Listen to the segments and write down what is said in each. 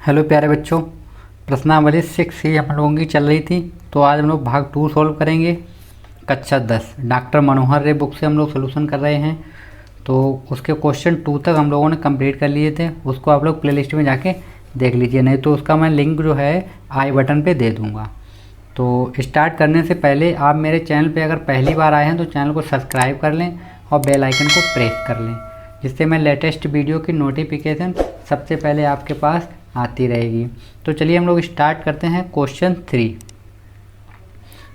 Hello प्यारे बच्चों, प्रश्नावली 6 ही हम लोगों की चल रही थी। तो आज हम लोग भाग 2 सॉल्व करेंगे। कक्षा 10 डॉक्टर मनोहर रे बुक से हम लोग सोल्यूशन कर रहे हैं। तो उसके क्वेश्चन 2 तक हम लोगों ने कंप्लीट कर लिए थे। उसको आप लोग प्लेलिस्ट में जाके देख लीजिए, नहीं तो उसका मैं लिंक जो है आई बटन पे दे दूँगा। तो स्टार्ट करने से पहले आप मेरे चैनल पे अगर पहली बार आए हैं तो चैनल को सब्सक्राइब कर लें और बेल आइकन को प्रेस कर लें, जिससे मैं लेटेस्ट वीडियो की नोटिफिकेशन सबसे पहले आपके पास आती रहेगी। तो चलिए हम लोग स्टार्ट करते हैं।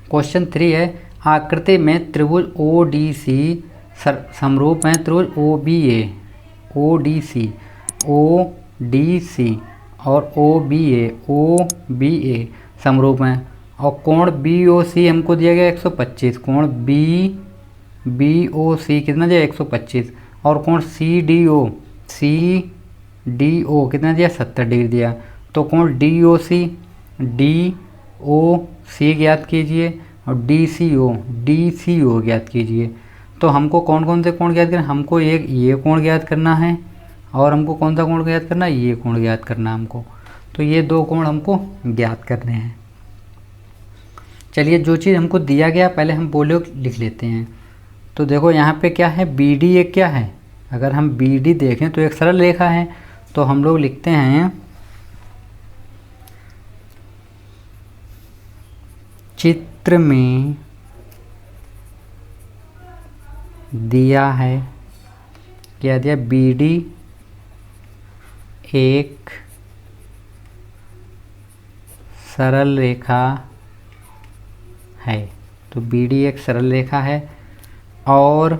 क्वेश्चन 3 है, आकृति में त्रिभुज ओ डी सी समरूप में त्रिभुज ओ डी सी और ओ बी ए समरूप हैं और कोण बी ओ सी हमको दिया गया 125। कोण बी ओ सी कितना दिया 125 और कोण सी डी ओ कितना दिया 70 डिग्री दिया। तो कोण डी ओ सी ज्ञात कीजिए और डी सी ओ ज्ञात कीजिए। तो हमको कौन कौन से कोण ज्ञात करना, हमको एक ये कोण ज्ञात करना है और हमको कौन सा कोण ज्ञात करना है, ये कोण ज्ञात करना है हमको। तो ये दो कोण हमको ज्ञात करने हैं। चलिए, जो चीज़ हमको दिया गया पहले हम बोले लिख लेते हैं। तो देखो यहाँ पे क्या है, बी डी एक क्या है, अगर हम बी डी देखें तो एक सरल रेखा है। तो हम लोग लिखते हैं चित्र में दिया है, क्या दिया, बी डी एक सरल रेखा है। तो बी डी एक सरल रेखा है और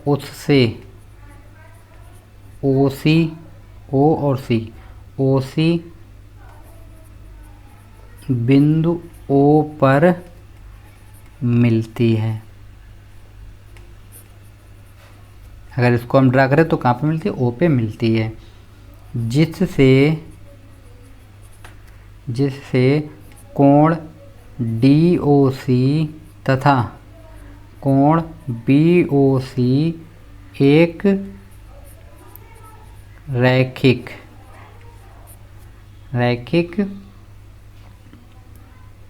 उससे ओ सी बिंदु ओ पर मिलती है। अगर इसको हम ड्रा करें तो कहाँ पे मिलती है, ओ पे मिलती है। जिससे कोण डी ओ सी तथा कोण बी ओ सी एक रैखिक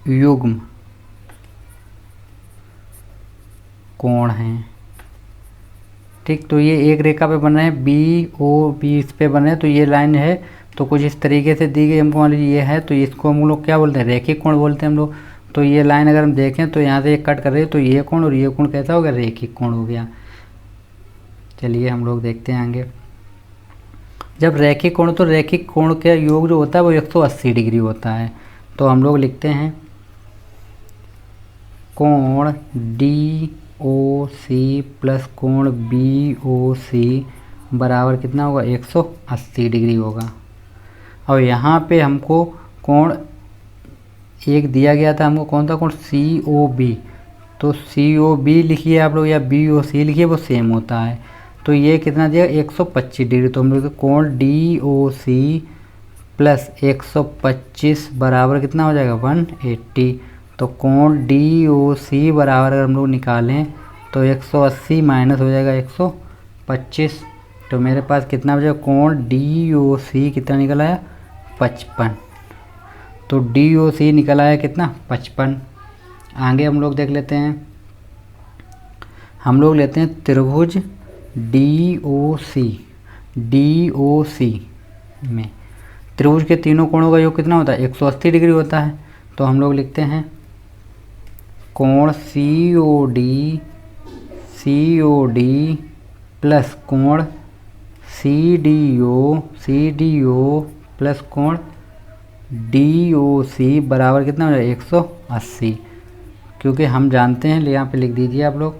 युग्म कोण है। ठीक, तो ये एक रेखा पे बन रहे हैं, बी ओ बी इस पे बन रहे हैं। तो ये लाइन है तो कुछ इस तरीके से दी गई हमको, मान लीजिए ये है, तो इसको हम लोग क्या बोलते हैं, रैखिक कोण बोलते हैं हम लोग। तो ये लाइन अगर हम देखें तो यहाँ से ये कट कर रही है, तो ये कोण और ये कोण कैसा हो गया, रैखिक कोण हो गया। चलिए हम लोग देखते हैं आगे। जब रैखिक कोण, तो रैखिक कोण का योग जो होता है वो 180 डिग्री होता है। तो हम लोग लिखते हैं कोण डी ओ सी प्लस कोण बी ओ सी बराबर कितना होगा, 180 डिग्री होगा। और यहाँ पे हमको कोण एक दिया गया था, हमको कौन सा कोण, सी ओ बी। तो सी ओ बी लिखिए आप लोग या बी ओ सी लिखिए, वो सेम होता है। तो ये कितना दिया 125 डिग्री। तो हम लोग कोण डी ओ सी प्लस 125 बराबर कितना हो जाएगा 180। तो कोण डी ओ सी बराबर अगर हम लोग निकालें तो 180 माइनस हो जाएगा 125। तो मेरे पास कितना बचेगा, कोण डी ओ सी कितना निकल आया 55। तो डी ओ सी निकल आया कितना 55। आगे हम लोग देख लेते हैं, हम लोग लेते हैं त्रिभुज डी ओ सी में त्रिभुज के तीनों कोणों का योग कितना होता है, 180 डिग्री होता है। तो हम लोग लिखते हैं कोण सी ओ डी प्लस कोण सी डी ओ प्लस कोण डी ओ सी बराबर कितना हो जाएगा 180। क्योंकि हम जानते हैं, यहाँ पे लिख दीजिए आप लोग,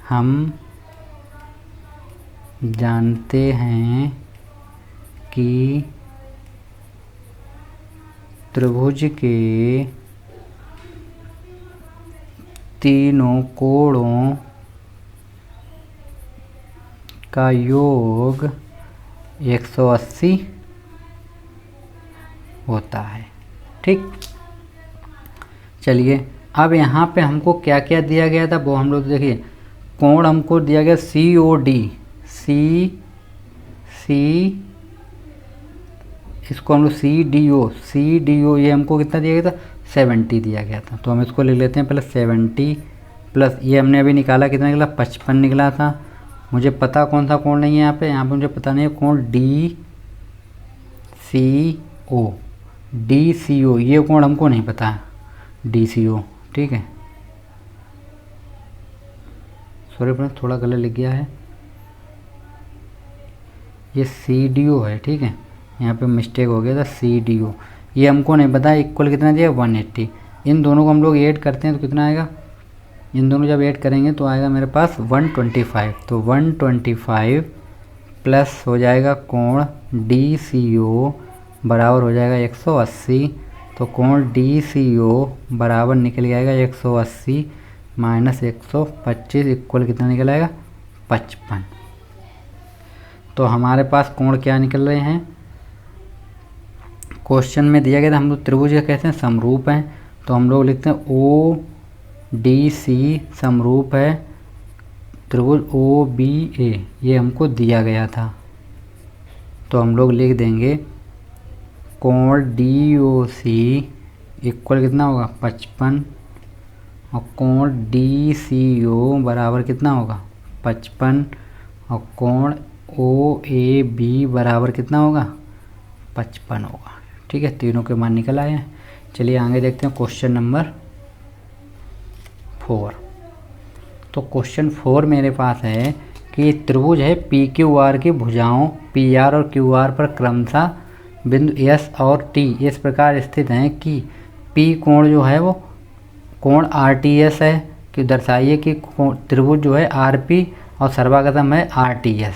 हम जानते हैं कि त्रिभुज के तीनों कोणों का योग 180 होता है। ठीक, चलिए अब यहाँ पे हमको क्या क्या दिया गया था वो हम लोग देखिए। कोण हमको दिया गया सी इसको हम लोग सी डी ओ ये हमको कितना दिया गया था 70 दिया गया था। तो हम इसको लिख लेते हैं पहले 70 प्लस ये हमने अभी निकाला कितना निकला 55 निकला था। मुझे पता कौन सा कोण नहीं है यहाँ पे मुझे पता नहीं है कोण डी सी ओ ये कोण हमको नहीं पता है डी सी ओ। ठीक है, सॉरी फ्रेंड्स थोड़ा गलत लिख गया है, ये सी डी ओ है। ठीक है, यहाँ पे मिस्टेक हो गया था, सी डी ओ ये हमको नहीं पता। इक्वल कितना दिया 180। इन दोनों को हम लोग ऐड करते हैं तो कितना आएगा, इन दोनों जब ऐड करेंगे तो आएगा मेरे पास 125। तो 125 प्लस हो जाएगा कोण डी सी ओ बराबर हो जाएगा 180। तो कोण डी सी ओ बराबर निकल जाएगा 180 माइनस 125 इक्वल कितना निकल आएगा 55। तो हमारे पास कोण क्या निकल रहे हैं, क्वेश्चन में दिया गया था हम लोग त्रिभुज कहते हैं समरूप हैं। तो हम लोग लिखते हैं ओ डी सी समरूप है त्रिभुज ओ बी ए, ये हमको दिया गया था। तो हम लोग लिख देंगे कोण डी ओ सी इक्वल कितना होगा 55 और कोण डी सी ओ बराबर कितना होगा 55 और कोण ओ ए बी बराबर कितना होगा 55 होगा। ठीक है, तीनों के मान निकल आए हैं। चलिए आगे देखते हैं क्वेश्चन नंबर 4। तो क्वेश्चन 4 मेरे पास है कि त्रिभुज है पी क्यू आर की भुजाओं पी आर और क्यू आर पर क्रमशः बिंदु एस और टी इस प्रकार स्थित हैं कि पी कोण जो है वो कोण आर टी एस है, कि दर्शाइए कि त्रिभुज जो है आर पी और सर्वागतम है आर टी एस।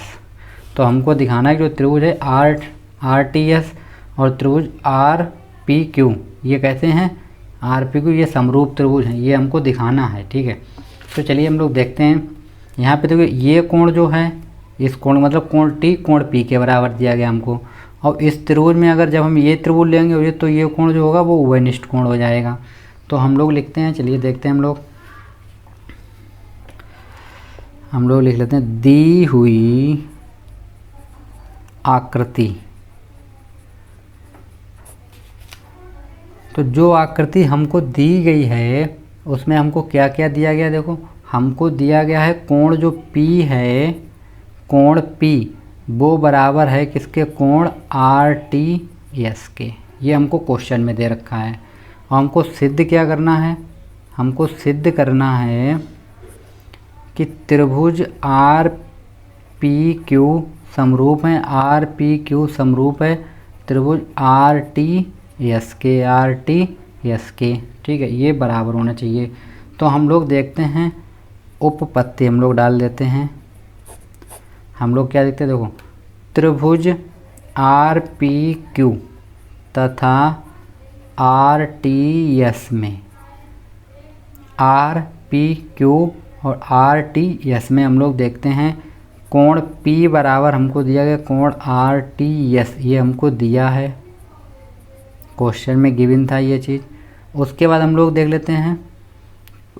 तो हमको दिखाना है कि जो त्रिभुज है आर टी एस और त्रिभुज आर पी क्यू ये कैसे हैं आर पी क्यू ये समरूप त्रिभुज हैं, ये हमको दिखाना है। ठीक है, तो चलिए हम लोग देखते हैं। यहाँ पे देखिए ये कोण जो है इस कोण मतलब कोण टी कोण पी के बराबर दिया गया हमको। और इस त्रिभुज में अगर जब हम ये त्रिभुज लेंगे और ये तो ये कोण जो होगा वो उभयनिष्ठ कोण हो जाएगा। तो हम लोग लिखते हैं, चलिए देखते हैं हम लोग लिख लेते हैं दी हुई आकृति। तो जो आकृति हमको दी गई है उसमें हमको क्या क्या दिया गया, देखो हमको दिया गया है कोण जो P है कोण P वो बराबर है किसके कोण RTS के, ये हमको क्वेश्चन में दे रखा है। और हमको सिद्ध क्या करना है, हमको सिद्ध करना है कि त्रिभुज RPQ समरूप है, RPQ समरूप है त्रिभुज RTS के। ठीक है, ये बराबर होना चाहिए। तो हम लोग देखते हैं उपपत्ति हम लोग डाल देते हैं। हम लोग क्या देखते हैं, देखो त्रिभुज RPQ तथा RTS में RPQ और RTS में हम लोग देखते हैं कोण P बराबर हमको दिया गया कोण RTS, ये हमको दिया है क्वेश्चन में गिवन था ये चीज़। उसके बाद हम लोग देख लेते हैं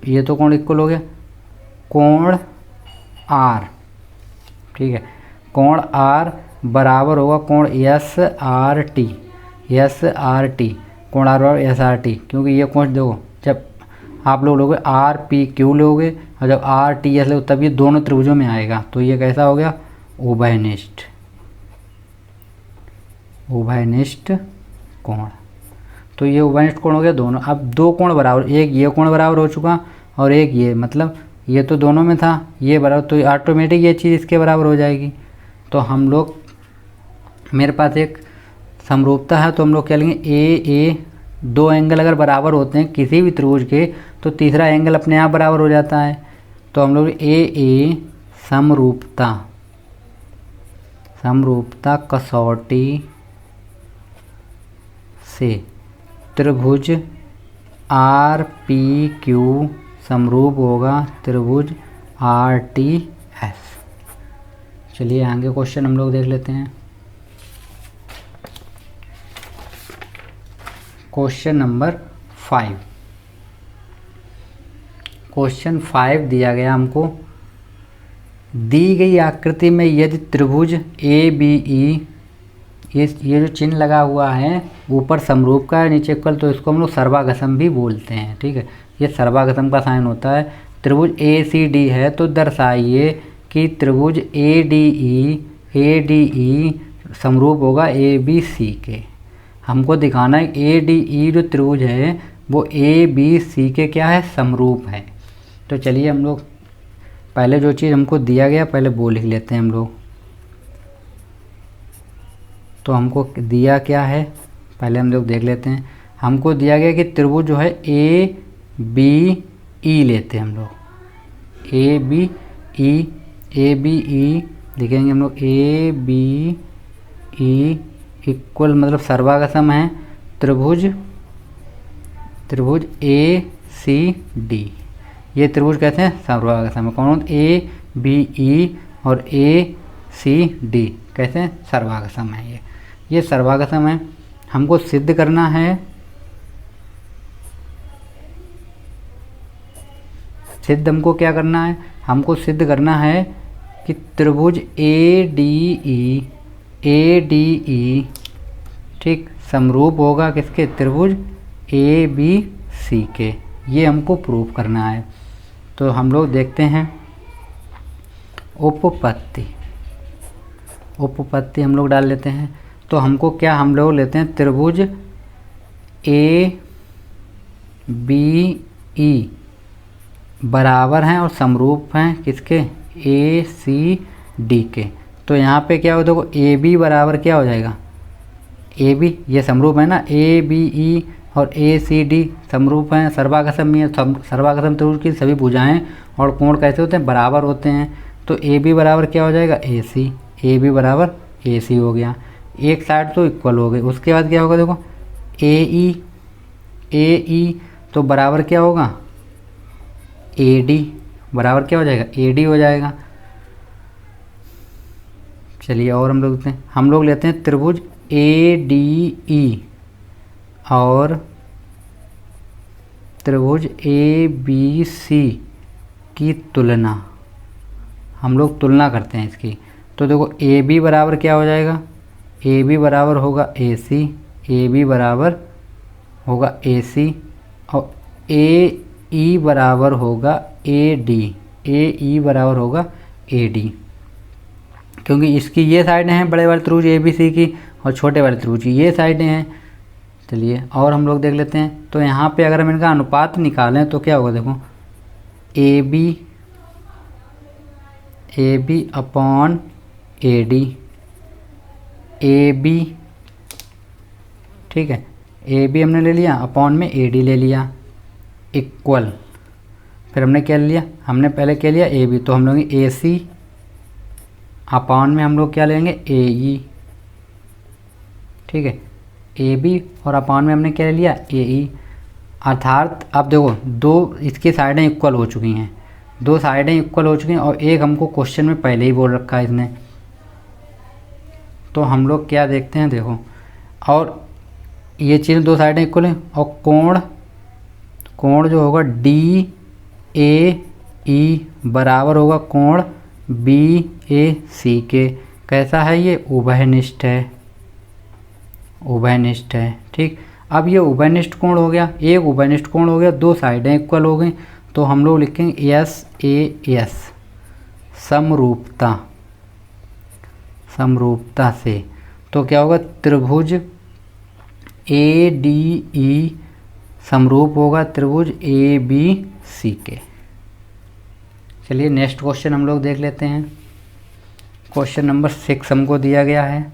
ये तो कोण इक्वल हो गया कोण R। ठीक है, कोण R बराबर होगा कोण SRT कोण R और SRT, क्योंकि ये कोण देखो जब आप लोग लोगे RPQ लोगे और जब RTS लोगे तब ये दोनों त्रिभुजों में आएगा। तो ये कैसा हो गया उभयनिष्ठ कोण। तो ये उभयनिष्ठ कोण हो गया दोनों। अब दो कोण बराबर, एक ये कोण बराबर हो चुका और एक ये, मतलब ये तो दोनों में था ये बराबर, तो ऑटोमेटिक ये चीज़ इसके बराबर हो जाएगी। तो हम लोग मेरे पास एक समरूपता है तो हम लोग क्या लेंगे ए दो एंगल अगर बराबर होते हैं किसी भी त्रिभुज के तो तीसरा एंगल अपने आप बराबर हो जाता है। तो हम लोग ए समरूपता कसौटी से त्रिभुज RPQ समरूप होगा त्रिभुज RTS। चलिए आगे क्वेश्चन हम लोग देख लेते हैं। Question number 5। क्वेश्चन 5 दिया गया हमको दी गई आकृति में यदि त्रिभुज ए बी ई, ये जो चिन्ह लगा हुआ है ऊपर समरूप का है नीचे इक्वल, तो इसको हम लोग सर्वागसम भी बोलते हैं। ठीक है, ये सर्वागसम का साइन होता है। त्रिभुज ए सी डी है तो दर्शाइए कि त्रिभुज ए डी ई समरूप होगा ए बी सी के। हमको दिखाना है ए डी ई जो त्रिभुज है वो ए बी सी के क्या है, समरूप है। तो चलिए हम लोग पहले जो चीज़ हमको दिया गया पहले वो लिख लेते हैं हम लोग। तो हमको दिया क्या है पहले हम लोग देख लेते हैं। हमको दिया गया कि त्रिभुज जो है ए बी ई लेते हैं हम लोग, ए बी ई लिखेंगे हम लोग। ए बी ई इक्वल मतलब सर्वागसम है त्रिभुज ए सी डी, ये त्रिभुज कहते हैं सर्वागसम है। कौन? ए बी ई और ए सी डी कहते हैं सर्वागसम है। ये सर्वागसम है। हमको सिद्ध करना है, सिद्ध हमको क्या करना है, हमको सिद्ध करना है कि त्रिभुज ए डी ई ठीक समरूप होगा किसके, त्रिभुज ए बी सी के। ये हमको प्रूव करना है। तो हम लोग देखते हैं उपपत्ति हम लोग डाल लेते हैं। तो हमको क्या, हम लोग लेते हैं त्रिभुज ए बी ई बराबर हैं और समरूप हैं किसके, ए सी डी के। तो यहाँ पे क्या हो, देखो ए बी बराबर क्या हो जाएगा, ए बी ये समरूप है ना, ए बी ई और ए सी डी समरूप हैं, सर्वागसम में। सर्वागसम त्रिभुज की सभी भुजाएं और कोण कैसे होते हैं, बराबर होते हैं। तो ए बी बराबर क्या हो जाएगा, ए सी, ए बी बराबर ए सी हो गया। एक साइड तो इक्वल हो गई। उसके बाद क्या होगा, देखो ए ई तो बराबर क्या होगा, ए डी बराबर क्या हो जाएगा, ए डी हो जाएगा। चलिए और हम लोग लेते हैं त्रिभुज ए डी ई और त्रिभुज ए बी सी की तुलना, हम लोग तुलना करते हैं इसकी। तो देखो ए बी बराबर क्या हो जाएगा, ए बी बराबर होगा ए सी, ए बी बराबर होगा ए सी और ए ई बराबर होगा ए डी, ए ई बराबर होगा ए डी। क्योंकि इसकी ये साइडें हैं बड़े वाले त्रिभुज ए बी सी की और छोटे वाले त्रिभुज की ये साइडें हैं। चलिए और हम लोग देख लेते हैं। तो यहाँ पे अगर हम इनका अनुपात निकालें तो क्या होगा, देखो A B upon A D, A B ठीक है, ए बी हमने ले लिया अपॉन में ए डी ले लिया इक्वल। फिर हमने क्या लिया, हमने पहले क्या लिया ए बी, तो हम लोग ए सी अपॉन में हम लोग क्या लेंगे ए ई, ठीक है, ए बी और अपॉन में हमने क्या लिया ए ई। अर्थात अब देखो दो इसकी साइडें इक्वल हो चुकी हैं, दो साइडें इक्वल हो चुकी हैं और एक हमको क्वेश्चन में पहले ही बोल रखा है इसने। तो हम लोग क्या देखते हैं, देखो और ये चीज़ दो साइडें इक्वल हैं और कोण जो होगा डी ए ई बराबर होगा कोण बी ए सी के। कैसा है ये, उभयनिष्ठ है, उभयनिष्ठ है। ठीक, अब ये उभयनिष्ठ कोण हो गया, एक उभयनिष्ठ कोण हो गया, दो साइडें इक्वल हो गई। तो हम लोग लिखेंगे एस ए एस, समरूपता, समरूपता से। तो क्या होगा, त्रिभुज ए डी ई समरूप होगा त्रिभुज ए बी सी के। चलिए नेक्स्ट क्वेश्चन हम लोग देख लेते हैं। क्वेश्चन नंबर 6 हमको दिया गया है।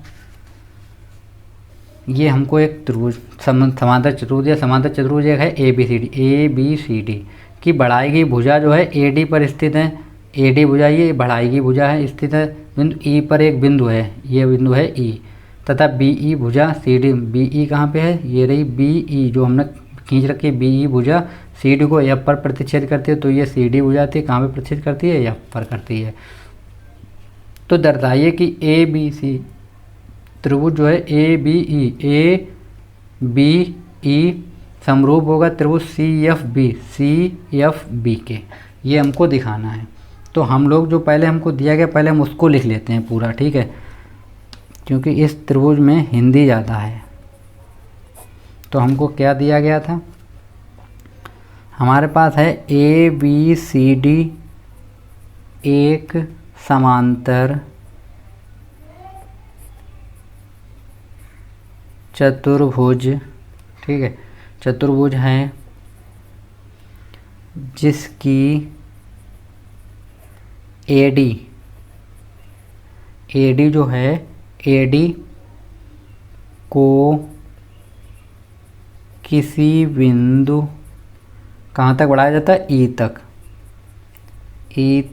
ये हमको एक त्रिभुज समांतर चतुर्भुज या समांतर चतुर्भुज एक है ए बी सी डी की बढ़ाई गई भुजा जो है ए डी पर स्थित है। ए डी भुजा ये बढ़ाई गई भुजा है, स्थित है बिंदु ई पर, एक बिंदु है, ये बिंदु है ई, तथा बी ई भुजा सी डी, बी ई कहाँ पे है, ये रही बी ई जो हमने खींच रखी है, बी ई भुजा सी डी को एफ पर प्रतिच्छेद करती है। तो ये सी डी भुजा थी, कहाँ पे प्रतिच्छेद करती है, एफ पर करती है। तो दर्शाइए कि ए बी सी त्रिभुज जो है ए बी ई समरूप होगा त्रिभुज सी एफ बी के। ये हमको दिखाना है। तो हम लोग जो पहले हमको दिया गया पहले हम उसको लिख लेते हैं पूरा, ठीक है, क्योंकि इस त्रिभुज में हिंदी ज़्यादा है। तो हमको क्या दिया गया था, हमारे पास है ए बी सी डी एक समांतर चतुर्भुज, ठीक है, चतुर्भुज है जिसकी एडी जो है एडी को किसी बिंदु कहाँ तक बढ़ाया जाता है, ई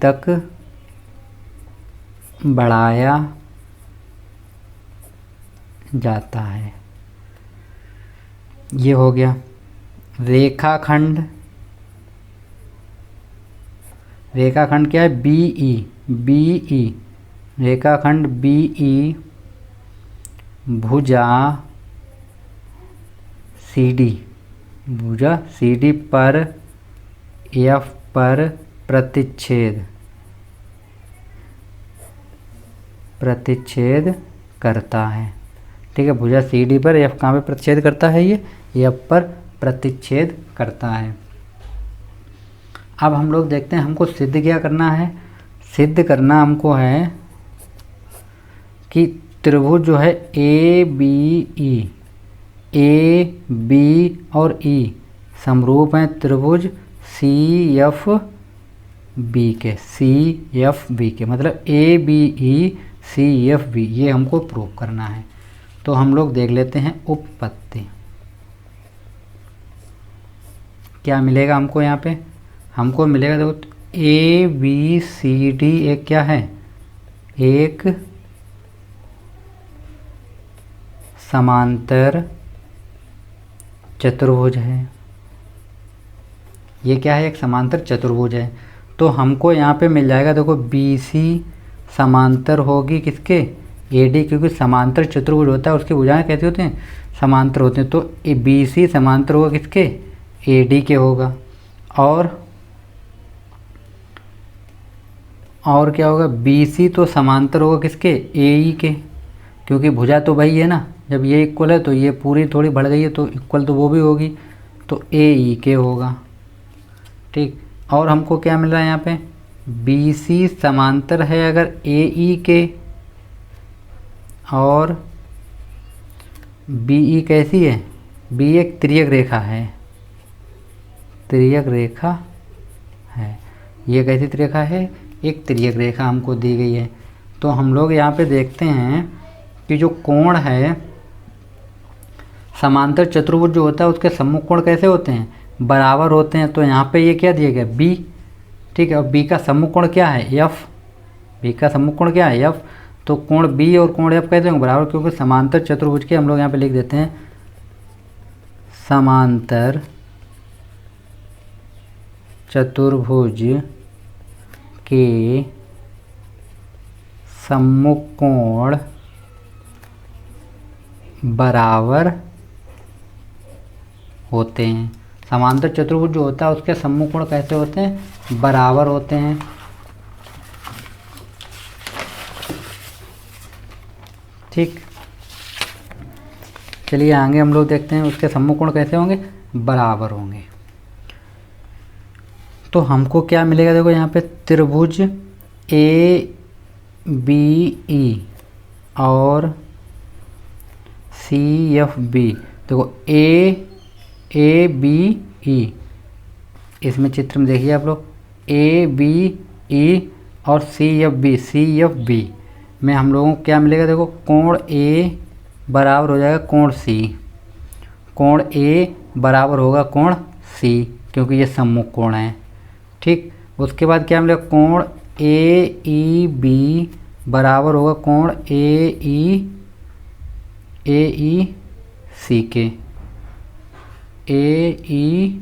तक बढ़ाया जाता है। ये हो गया। रेखाखंड क्या है, बीई रेखाखंड बीई भुजा सीडी पर एफ पर प्रतिच्छेद करता है, ठीक है। भुजा सीडी पर एफ कहाँ पे प्रतिच्छेद करता है, ये एफ पर प्रतिच्छेद करता है। अब हम लोग देखते हैं हमको सिद्ध क्या करना है। सिद्ध करना हमको है कि त्रिभुज जो है ए बी और ई समरूप हैं त्रिभुज सी एफ बी के, मतलब A B E C F B, ये हमको प्रूव करना है। तो हम लोग देख लेते हैं उपपत्ति क्या मिलेगा हमको। यहाँ पे हमको मिलेगा, देखो ए बी सी डी एक क्या है, एक समांतर चतुर्भुज है। ये क्या है, एक समांतर चतुर्भुज है। तो हमको यहाँ पे मिल जाएगा, देखो बी सी समांतर होगी किसके, ए डी, क्योंकि समांतर चतुर्भुज होता है उसकी भुजाएं कैसे होते हैं, समांतर होते हैं। तो बी सी समांतर होगा किसके, ए डी के होगा। और क्या होगा, बी सी तो समांतर होगा किसके, ए ई के, क्योंकि भुजा तो वही है ना। जब ये इक्वल है तो ये पूरी थोड़ी बढ़ गई है, तो इक्वल तो वो भी होगी, तो ए ई के होगा, ठीक। और हमको क्या मिल रहा है यहाँ पे, बी सी समांतर है अगर ए ई के, और बी ई कैसी है, बी एक तिर्यक रेखा है, ये कैसी रेखा है, एक तिर्यक रेखा हमको दी गई है। तो हम लोग यहाँ पे देखते हैं कि जो कोण है समांतर चतुर्भुज जो होता है उसके सम्मुख कोण कैसे होते हैं, बराबर होते हैं। तो यहाँ पे ये क्या दिया गया, बी, ठीक है, और बी का सम्मुख कोण क्या है, एफ, बी का सम्मुख कोण क्या है, एफ। तो कोण बी और कोण एफ कैसे होंगे, बराबर, क्योंकि समांतर चतुर्भुज के हम लोग यहाँ पे लिख देते हैं समांतर चतुर्भुज के सम्मुख कोण बराबर होते हैं। समांतर चतुर्भुज जो होता है उसके सम्मुख कोण कैसे होते हैं, बराबर होते हैं, ठीक। चलिए आगे हम लोग देखते हैं उसके सम्मुख कोण कैसे होंगे, बराबर होंगे। तो हमको क्या मिलेगा, देखो यहाँ पे त्रिभुज ए बी ई और सी एफ बी, देखो ए बी ई, इसमें चित्र में देखिए आप लोग, ए बी ई और सी एफ बी में हम लोगों को क्या मिलेगा, देखो कोण ए बराबर हो जाएगा कोण सी, कोण ए बराबर होगा कोण सी, क्योंकि ये सम्मुख कोण है, ठीक। उसके बाद क्या मिलेगा, कोण ए ई बी बराबर होगा कोण ए ई सी के, ए ई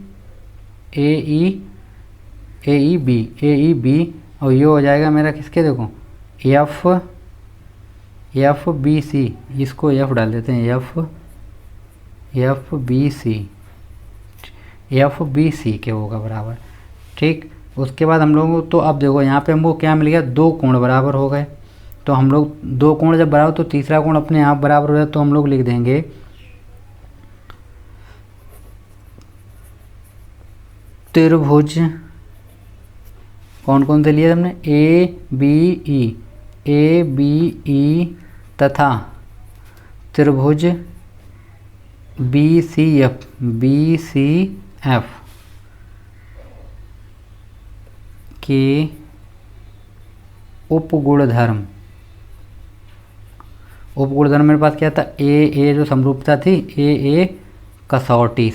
बी, और ये हो जाएगा मेरा किसके, देखो एफ बी सी, इसको एफ डाल देते हैं, एफ बी सी के होगा बराबर, ठीक। उसके बाद हम लोग तो अब देखो यहाँ पे हमको क्या मिल गया, 2 कोण बराबर हो गए। तो हम लोग 2 कोण जब बराबर तो तीसरा कोण अपने आप बराबर हो जाए, तो हम लोग लिख देंगे त्रिभुज, कौन कौन से लिए हमने, ए बी ई तथा त्रिभुज बी सी एफ के उपगुणधर्म मेरे पास क्या था, ए जो समरूपता थी, ए कसौटी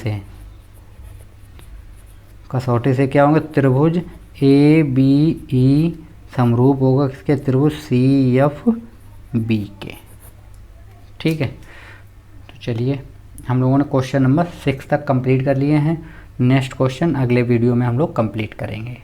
से क्या होंगे, त्रिभुज ए बी ई समरूप होगा किसके, त्रिभुज सी एफ बी के। ठीक है, तो चलिए हम लोगों ने क्वेश्चन नंबर 6 तक कंप्लीट कर लिए हैं। नेक्स्ट क्वेश्चन अगले वीडियो में हम लोग कंप्लीट करेंगे।